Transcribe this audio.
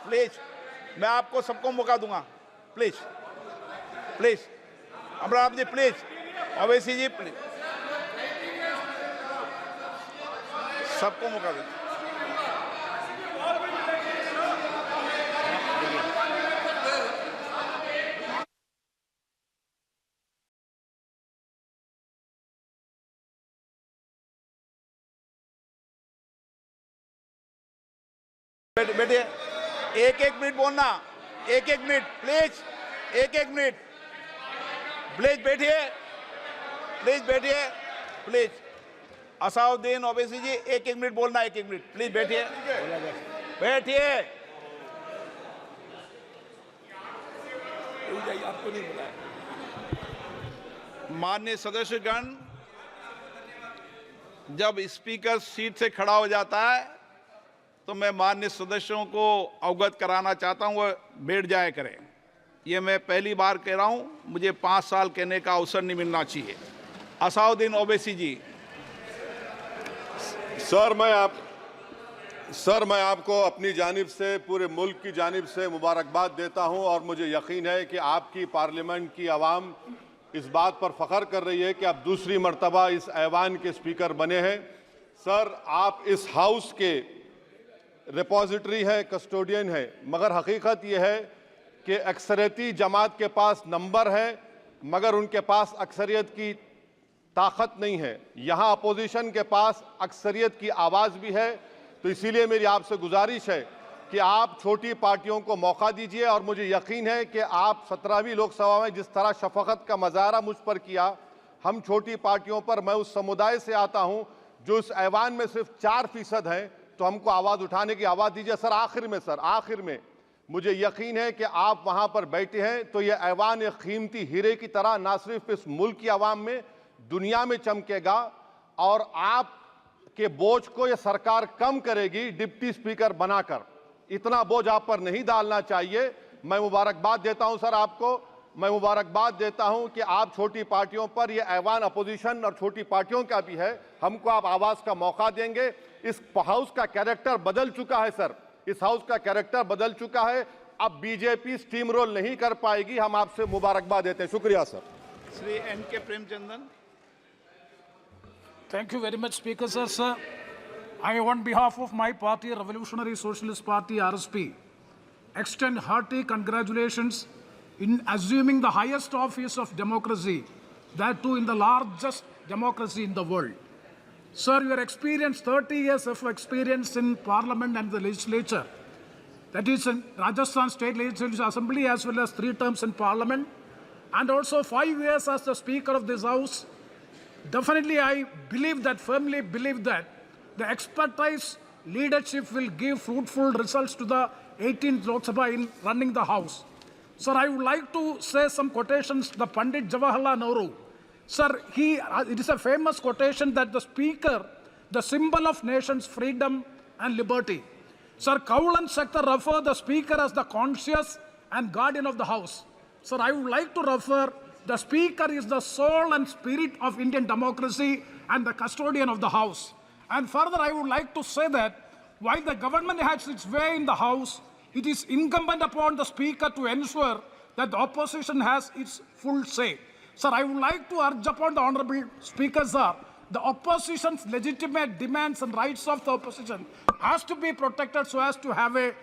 Please, मैं आपको सबको मौका दूंगा। Please please, Amrao ji please, Owaisi ji please, सबको मौका दें। बैठिए, एक एक मिनट बोलना, एक एक मिनट प्लीज, एक एक मिनट प्लीज बैठिए, प्लीज बैठिए, प्लीज। असाउद्दीन ओवैसी जी एक एक मिनट बोलना, एक एक मिनट प्लीज बैठिए, बैठिए। आपको नहीं बोला। माननीय सदस्यगण, जब स्पीकर सीट से खड़ा हो जाता है तो मैं माननीय सदस्यों को अवगत कराना चाहता हूं, वह बैठ जाए करें। ये मैं पहली बार कह रहा हूं, मुझे 5 साल कहने का अवसर नहीं मिलना चाहिए। असाउद्दीन ओवैसी जी। सर मैं आपको अपनी जानिब से, पूरे मुल्क की जानिब से मुबारकबाद देता हूं और मुझे यकीन है कि आपकी पार्लियामेंट की आवाम इस बात पर फख्र कर रही है कि आप दूसरी मर्तबा इस ऐवान के स्पीकर बने हैं। सर, आप इस हाउस के रिपोजिटरी है, कस्टोडियन है, मगर हकीकत यह है कि अक्सरियती जमात के पास नंबर है मगर उनके पास अक्सरियत की ताकत नहीं है। यहाँ अपोजिशन के पास अक्सरियत की आवाज़ भी है, तो इसीलिए मेरी आपसे गुजारिश है कि आप छोटी पार्टियों को मौका दीजिए और मुझे यकीन है कि आप 17वीं लोकसभा में जिस तरह शफकत का मुजाहरा मुझ पर किया, हम छोटी पार्टियों पर, मैं उस समुदाय से आता हूँ जो इस ऐवान में सिर्फ 4% हैं, तो हमको आवाज़ उठाने की आवाज़ दीजिए। सर आखिर में मुझे यकीन है कि आप वहाँ पर बैठे हैं तो ये ऐवान एक कीमती हीरे की तरह ना सिर्फ इस मुल्क की आवाम में, दुनिया में चमकेगा और आप के बोझ को ये सरकार कम करेगी डिप्टी स्पीकर बनाकर। इतना बोझ आप पर नहीं डालना चाहिए। मैं मुबारकबाद देता हूं सर आपको, मैं मुबारकबाद देता हूं कि आप छोटी पार्टियों पर, ये ऐवान अपोजिशन और छोटी पार्टियों का भी है, हमको आप आवाज़ का मौका देंगे। इस हाउस का कैरेक्टर बदल चुका है सर, इस हाउस का कैरेक्टर बदल चुका है। अब बीजेपी स्टीम रोल नहीं कर पाएगी। हम आपसे मुबारकबाद देते हैं। शुक्रिया sir. Shri N.K. Premachandran. Thank you very much, Speaker sir. Sir, I, on behalf of my party, Revolutionary Socialist Party, RSP, extend hearty congratulations in assuming the highest office of democracy, that too in the largest democracy in the world. Sir, your experience, 30 years of experience in Parliament and the legislature, that is in Rajasthan State Legislative Assembly as well as 3 terms in Parliament, and also 5 years as the Speaker of this House. Definitely, I believe that, firmly believe that the expertise leadership will give fruitful results to the 18th Lok Sabha in running the House. Sir, I would like to say some quotations. The Pandit Jawaharlal Nehru, sir, it is a famous quotation that the Speaker, the symbol of nation's freedom and liberty. Sir, Kaul and Shakhtar refer the Speaker as the conscious and guardian of the House. Sir, I would like to refer the Speaker is the soul and spirit of Indian democracy and the custodian of the House. And further, I would like to say that while the government has its way in the House, it is incumbent upon the Speaker to ensure that the opposition has its full say. Sir, I would like to urge upon the Honourable Speaker, sir, the opposition's legitimate demands and rights of the opposition has to be protected so as to have a